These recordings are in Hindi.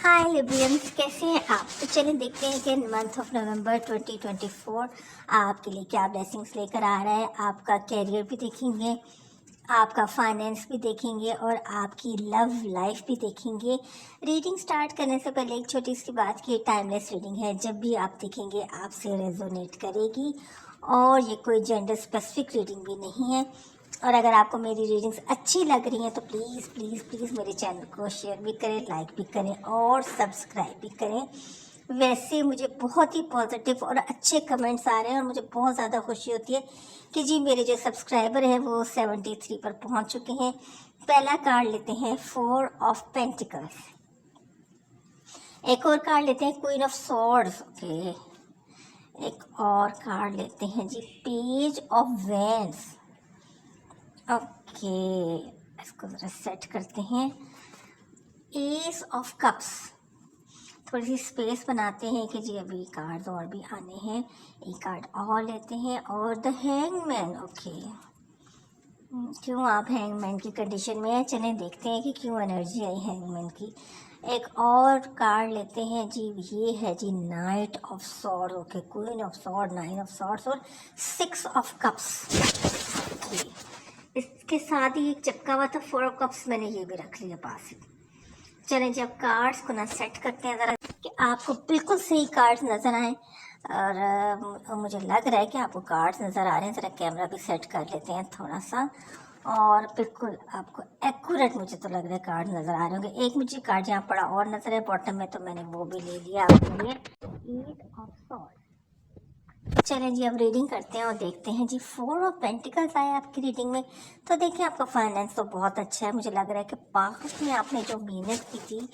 हाय लिब्रियंस, कैसे हैं आप। तो चलिए देखते हैं कि मंथ ऑफ नवंबर 2024 आपके लिए क्या ब्लेसिंग्स लेकर आ रहा है। आपका कैरियर भी देखेंगे, आपका फाइनेंस भी देखेंगे और आपकी लव लाइफ भी देखेंगे। रीडिंग स्टार्ट करने से पहले एक छोटी सी बात की, टाइमलेस रीडिंग है। जब भी आप देखेंगे आपसे रेजोनेट करेगी और ये कोई जेंडर स्पेसिफिक रीडिंग भी नहीं है। और अगर आपको मेरी रीडिंग्स अच्छी लग रही हैं तो प्लीज़ प्लीज़ प्लीज़ मेरे चैनल को शेयर भी करें, लाइक भी करें और सब्सक्राइब भी करें। वैसे मुझे बहुत ही पॉजिटिव और अच्छे कमेंट्स आ रहे हैं और मुझे बहुत ज़्यादा खुशी होती है कि जी मेरे जो सब्सक्राइबर हैं वो 73 पर पहुंच चुके हैं। पहला कार्ड लेते हैं 4 ऑफ पेंटिकल्स। एक और कार्ड लेते हैं क्वीन ऑफ सॉर्ड्स। ओके, एक और कार्ड लेते हैं जी पेज ऑफ वेंस। ओके, इसको ज़रा सेट करते हैं। S of cups. थोड़ी सी स्पेस बनाते हैं कि जी अभी कार्ड और भी आने हैं। एक कार्ड और लेते हैं और द हैंगमैन। ओके, क्यों आप हैंगमैन की कंडीशन में हैं, चलें देखते हैं कि क्यों एनर्जी आई हैंगमैन की। एक और कार्ड लेते हैं जी, ये है जी knight of sword. Okay, queen of sword, nine of swords और 6 ऑफ कप्स। इसके साथ ही एक चिपका हुआ था 4 ऑफ कप्स, मैंने ये भी रख लिया पास ही। चलें जी अब कार्ड्स को ना सेट करते हैं ज़रा कि आपको बिल्कुल सही कार्ड्स नज़र आए। और मुझे लग रहा है कि आपको कार्ड्स नज़र आ रहे हैं। ज़रा कैमरा भी सेट कर लेते हैं थोड़ा सा और बिल्कुल आपको एक्यूरेट मुझे तो लग रहा है कार्ड नज़र आ रहे होंगे। एक मुझे कार्ड यहाँ पड़ा और नज़र है बॉटम में, तो मैंने वो भी ले लिया आपके लिए। 8 ऑफ सॉर्ड। चलें जी अब रीडिंग करते हैं और देखते हैं जी 4 ऑफ पेंटिकल्स आए आपकी रीडिंग में। तो देखिए आपका फाइनेंस तो बहुत अच्छा है। मुझे लग रहा है कि पास्ट में आपने जो मेहनत की थी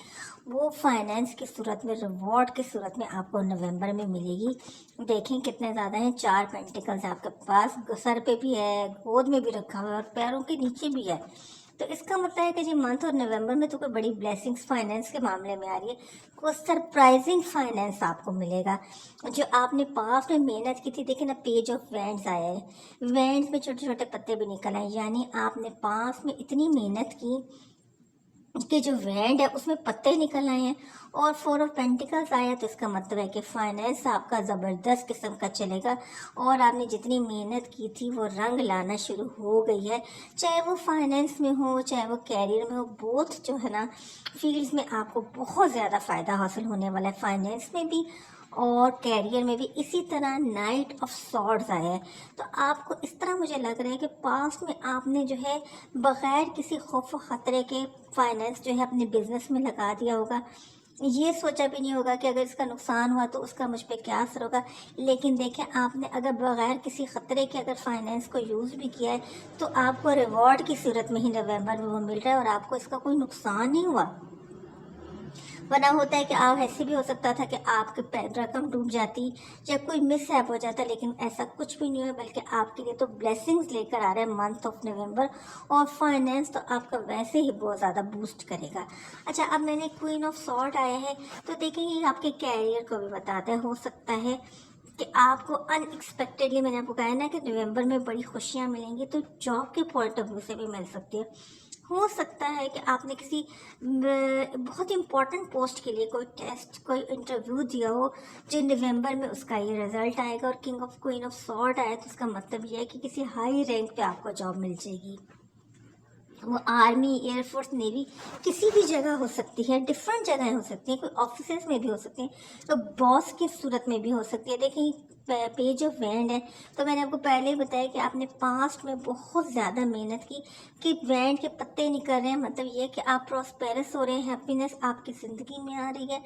वो फाइनेंस की सूरत में, रिवॉर्ड की सूरत में आपको नवंबर में मिलेगी। देखें कितने ज़्यादा हैं, 4 पेंटिकल्स आपके पास, सर पे भी है, गोद में भी रखा हुआ है और पैरों के नीचे भी है। तो इसका मतलब है कि जी मंथ और नवंबर में तो कोई बड़ी ब्लेसिंग्स फाइनेंस के मामले में आ रही है। कोई सरप्राइजिंग फाइनेंस आपको मिलेगा जो आपने पास्ट में मेहनत की थी। देखिए ना, पेज ऑफ वैंड्स आया है, वैंड्स में छोटे छोटे पत्ते भी निकल आए, यानी आपने पास्ट में इतनी मेहनत की कि जो वैंड है उसमें पत्ते निकल आए हैं। और 4 ऑफ पेंटिकल्स आया तो इसका मतलब है कि फाइनेंस आपका ज़बरदस्त किस्म का चलेगा और आपने जितनी मेहनत की थी वो रंग लाना शुरू हो गई है। चाहे वो फाइनेंस में हो, चाहे वो कैरियर में हो, बोथ जो है ना फील्ड्स में आपको बहुत ज़्यादा फ़ायदा हासिल होने वाला है, फाइनेंस में भी और कैरियर में भी। इसी तरह नाइट ऑफ सॉर्ड्स आया है तो आपको इस तरह मुझे लग रहा है कि पास्ट में आपने जो है बग़ैर किसी खौफ व ख़तरे के फाइनेंस जो है अपने बिजनेस में लगा दिया होगा। ये सोचा भी नहीं होगा कि अगर इसका नुकसान हुआ तो उसका मुझ पे क्या असर होगा। लेकिन देखें, आपने अगर बग़ैर किसी ख़तरे के अगर फाइनेंस को यूज़ भी किया है तो आपको रिवॉर्ड की सूरत में ही नवंबर में वो मिल रहा है और आपको इसका कोई नुकसान नहीं हुआ। वरना होता है कि आप ऐसे भी हो सकता था कि आपके रकम डूब जाती या कोई मिसहैप हो जाता, लेकिन ऐसा कुछ भी नहीं हुआ, बल्कि आपके लिए तो ब्लेसिंग्स लेकर आ रहे हैं मंथ ऑफ नवंबर। और फाइनेंस तो आपका वैसे ही बहुत ज़्यादा बूस्ट करेगा। अच्छा, अब मैंने क्वीन ऑफ सॉर्ड आया है तो देखिए ये आपके कैरियर को भी बताता है। हो सकता है कि आपको अनएक्सपेक्टेडली, मैंने आपको कहा है ना कि नवंबर में बड़ी खुशियाँ मिलेंगी, तो जॉब के पॉइंट ऑफ व्यू से भी मिल सकती है। हो सकता है कि आपने किसी बहुत इम्पोर्टेंट पोस्ट के लिए कोई टेस्ट, कोई इंटरव्यू दिया हो जो नवंबर में उसका ये रिजल्ट आएगा और king of queen of sword आए तो इसका मतलब ये है कि किसी हाई रैंक पे आपको जॉब मिल जाएगी। वो आर्मी, एयरफोर्स, नेवी, किसी भी जगह हो सकती है, डिफरेंट जगह हो सकती हैं, कोई ऑफिस में भी हो सकती हैं, तो बॉस की सूरत में भी हो सकती है। देखिए पेज ऑफ वैंड है तो मैंने आपको पहले ही बताया कि आपने पास्ट में बहुत ज़्यादा मेहनत की कि वैंड के पत्ते निकल रहे हैं, मतलब ये कि आप प्रॉस्पेरस हो रहे हैं, हैप्पीनेस आपकी ज़िंदगी में आ रही है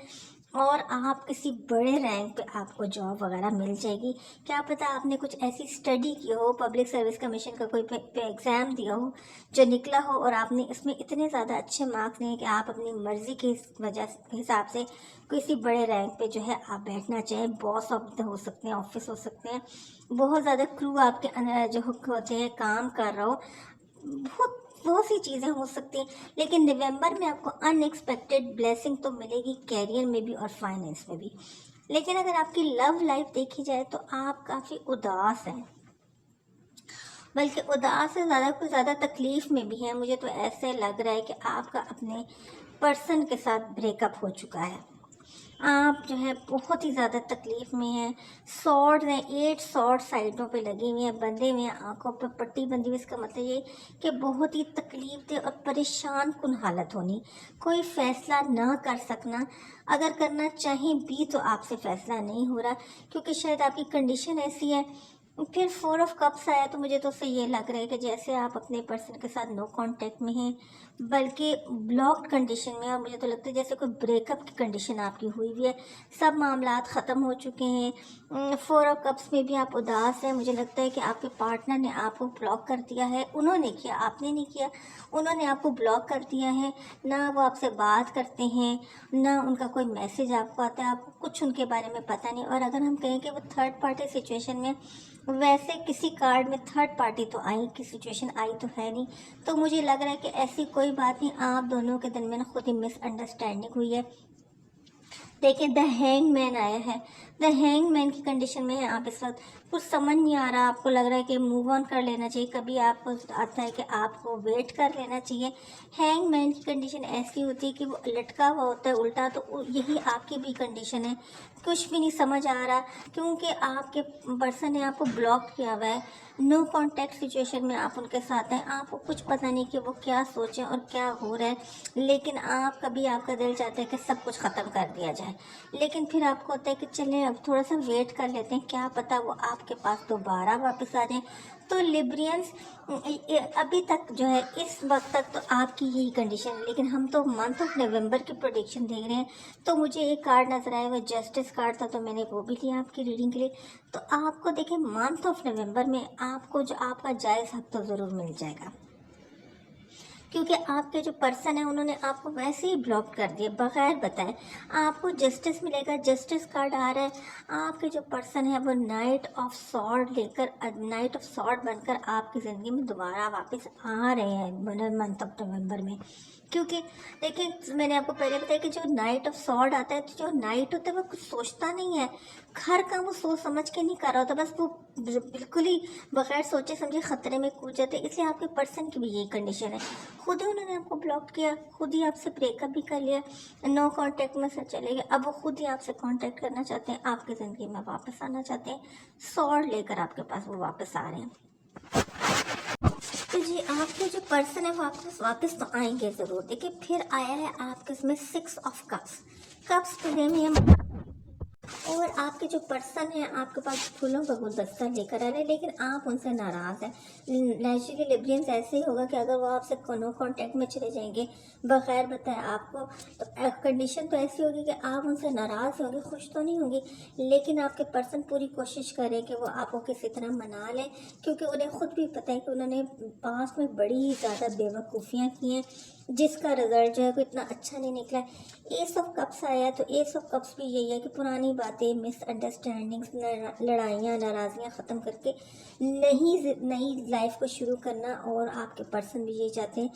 और आप किसी बड़े रैंक पे आपको जॉब वगैरह मिल जाएगी। क्या पता आपने कुछ ऐसी स्टडी की हो, पब्लिक सर्विस कमीशन का कोई एग्ज़ाम दिया हो जो निकला हो और आपने इसमें इतने ज़्यादा अच्छे मार्क्स लिए कि आप अपनी मर्ज़ी के वजह के हिसाब से किसी बड़े रैंक पे जो है आप बैठना चाहें। बॉस हो सकते हैं, ऑफिस हो सकते हैं, बहुत ज़्यादा क्रू आपके जो होते हैं काम कर रहा हो, बहुत बहुत सी चीज़ें हो सकती हैं। लेकिन नवंबर में आपको अनएक्सपेक्टेड ब्लेसिंग तो मिलेगी कैरियर में भी और फाइनेंस में भी। लेकिन अगर आपकी लव लाइफ देखी जाए तो आप काफ़ी उदास हैं, बल्कि उदास से ज़्यादा कुछ ज़्यादा तकलीफ़ में भी हैं। मुझे तो ऐसे लग रहा है कि आपका अपने पर्सन के साथ ब्रेकअप हो चुका है। आप जो है बहुत ही ज़्यादा तकलीफ़ में हैं। सॉर्ड हैं, 8 सॉर्ड साइडों पे लगे हुए हैं, बंधे हुए हैं, आँखों पे पट्टी बंधी हुई। इसका मतलब ये कि बहुत ही तकलीफ़देह और परेशान कुन हालत होनी, कोई फ़ैसला ना कर सकना, अगर करना चाहें भी तो आपसे फ़ैसला नहीं हो रहा, क्योंकि शायद आपकी कंडीशन ऐसी है। फिर 4 ऑफ कप्स आया तो मुझे तो उससे ये लग रहा है कि जैसे आप अपने पर्सन के साथ नो कांटेक्ट में हैं, बल्कि ब्लॉक्ड कंडीशन में। और मुझे तो लगता है जैसे कोई ब्रेकअप की कंडीशन आपकी हुई हुई है, सब मामलात ख़त्म हो चुके हैं। 4 ऑफ कप्स में भी आप उदास हैं। मुझे लगता है कि आपके पार्टनर ने आपको ब्लॉक कर दिया है। उन्होंने किया, आपने नहीं किया, उन्होंने आपको ब्लॉक कर दिया है। ना वो आपसे बात करते हैं, ना उनका कोई मैसेज आपको आता है, आपको कुछ उनके बारे में पता नहीं। और अगर हम कहें कि वो थर्ड पार्टी सिचुएशन में, वैसे किसी कार्ड में थर्ड पार्टी तो आई की सिचुएशन आई तो है नहीं, तो मुझे लग रहा है कि ऐसी कोई बात नहीं, आप दोनों के दरमियान खुद ही मिसअंडरस्टैंडिंग हुई है। देखिए द हैंगमैन आया है, द हैंगमैन की कंडीशन में है आप इस वक्त। कुछ समझ नहीं आ रहा, आपको लग रहा है कि मूव ऑन कर लेना चाहिए, कभी आपको आता है कि आपको वेट कर लेना चाहिए। हैंगमैन की कंडीशन ऐसी होती है कि वो लटका हुआ होता है उल्टा, तो यही आपकी भी कंडीशन है। कुछ भी नहीं समझ आ रहा, क्योंकि आपके पर्सन ने आपको ब्लॉक किया हुआ है। नो कांटेक्ट सिचुएशन में आप उनके साथ हैं, आपको कुछ पता नहीं कि वो क्या सोचें और क्या हो रहा है, लेकिन आप कभी आपका दिल चाहता है कि सब कुछ ख़त्म कर दिया जाए, लेकिन फिर आपको होता है कि चलें अब थोड़ा सा वेट कर लेते हैं, क्या पता वो आपके पास दोबारा वापस आ जाए। तो लिब्रियंस अभी तक जो है इस वक्त तक तो आपकी यही कंडीशन है, लेकिन हम तो मंथ ऑफ नवंबर की प्रोडिक्शन देख रहे हैं। तो मुझे एक कार्ड नजर आया, वो जस्टिस कार्ड था, तो मैंने वो भी लिया आपकी रीडिंग के लिए। तो आपको देखिए मंथ ऑफ नवंबर में आपको जो आपका जायज़ हक तो ज़रूर मिल जाएगा, क्योंकि आपके जो पर्सन है उन्होंने आपको वैसे ही ब्लॉक कर दिया बगैर बताए। आपको जस्टिस मिलेगा, जस्टिस कार्ड आ रहा है। आपके जो पर्सन है वो नाइट ऑफ सॉर्ड लेकर, नाइट ऑफ सॉर्ड बनकर आपकी ज़िंदगी में दोबारा वापस आ रहे हैं मंथ ऑफ नवंबर में। क्योंकि देखिए मैंने आपको पहले बताया कि जो नाइट ऑफ सॉर्ड आता है, तो जो नाइट होता है वो कुछ सोचता नहीं है, हर काम वो सोच समझ के नहीं कर रहा होता, बस वो बिल्कुल ही बगैर सोचे समझे खतरे में कूद जाते हैं। इसलिए आपके पर्सन की भी यही कंडीशन है, खुद ही उन्होंने आपको ब्लॉक किया, खुद ही आपसे ब्रेकअप भी कर लिया, नो कांटेक्ट में से चले गए। अब वो खुद ही आपसे कांटेक्ट करना चाहते हैं, आपकी ज़िंदगी में वापस आना चाहते हैं, सॉर्ड लेकर आपके पास वो वापस आ रहे हैं। तो जी आपके जो पर्सन है वापस तो आएंगे ज़रूर। देखिए फिर आया है आपके इसमें 6 ऑफ कप्स, कप्स पे गए हुए हैं, और आपके जो पर्सन है आपके पास फूलों का गुलदस्ता लेकर आ रहे हैं, लेकिन आप उनसे नाराज़ हैं। नेचुरली लिब्रियंस ऐसे ही होगा कि अगर वो आपसे नो कांटेक्ट में चले जाएंगे बगैर बताए आपको, तो कंडीशन तो ऐसी होगी कि आप उनसे नाराज़ होंगे, खुश तो नहीं होंगी, लेकिन आपके पर्सन पूरी कोशिश करें कि वो आपको किसी तरह मना लें, क्योंकि उन्हें खुद भी पता है कि उन्होंने पास में बड़ी ही ज़्यादा बेवकूफ़ियाँ की हैं, जिसका रिजल्ट जो है कोई इतना अच्छा नहीं निकला। एस ऑफ कप्स आया, तो एस ऑफ कप्स भी यही है कि पुरानी बातें, मिसअंडरस्टैंडिंग्स, लड़ाइयाँ, नाराज़गियाँ ख़त्म करके नई लाइफ को शुरू करना। और आपके पर्सन भी यही चाहते हैं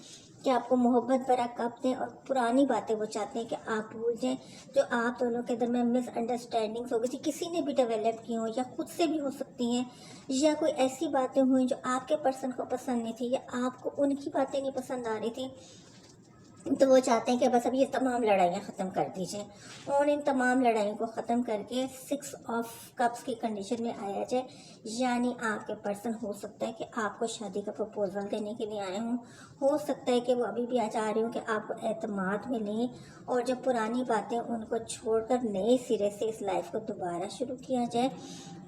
कि आपको मोहब्बत भरा कप दें, और पुरानी बातें वो चाहते हैं कि आप भूल जाएं, जो आप दोनों के दरमियान मिसअंडरस्टैंडिंग्स हो गई थी, किसी ने भी डेवलप की हो, या खुद से भी हो सकती हैं, या कोई ऐसी बातें हुई जो आपके पर्सन को पसंद नहीं थी, या आपको उनकी बातें नहीं पसंद आ रही थी, तो वो चाहते हैं कि बस अब ये तमाम लड़ाइयाँ ख़त्म कर दीजिए, और इन तमाम लड़ाइयों को ख़त्म करके 6 ऑफ कप्स की कंडीशन में आया जाए। यानी आपके पर्सन हो सकता है कि आपको शादी का प्रपोजल देने के लिए आए हों, हो सकता है कि वो अभी भी आ जा रहे हो कि आपको एतमाद में लें, और जब पुरानी बातें उनको छोड़कर नए सिरे से इस लाइफ को दोबारा शुरू किया जाए।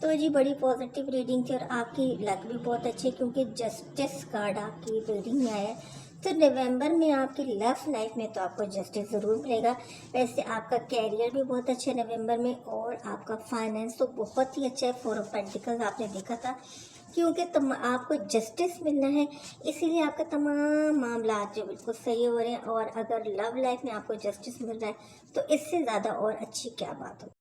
तो जी बड़ी पॉजिटिव रीडिंग थी, और आपकी लक भी बहुत अच्छी, क्योंकि जस्टिस कार्ड आपकी रीडिंग में आया है। तो नवंबर में आपकी लव लाइफ में तो आपको जस्टिस ज़रूर मिलेगा। वैसे आपका कैरियर भी बहुत अच्छा है नवंबर में, और आपका फाइनेंस तो बहुत ही अच्छा है। 4 ऑफ पेंटिकल्स आपने देखा था, क्योंकि आपको जस्टिस मिलना है, इसीलिए आपका तमाम मामला जो बिल्कुल सही हो रहे हैं। और अगर लव लाइफ में आपको जस्टिस मिल रहा है तो इससे ज़्यादा और अच्छी क्या बात हो।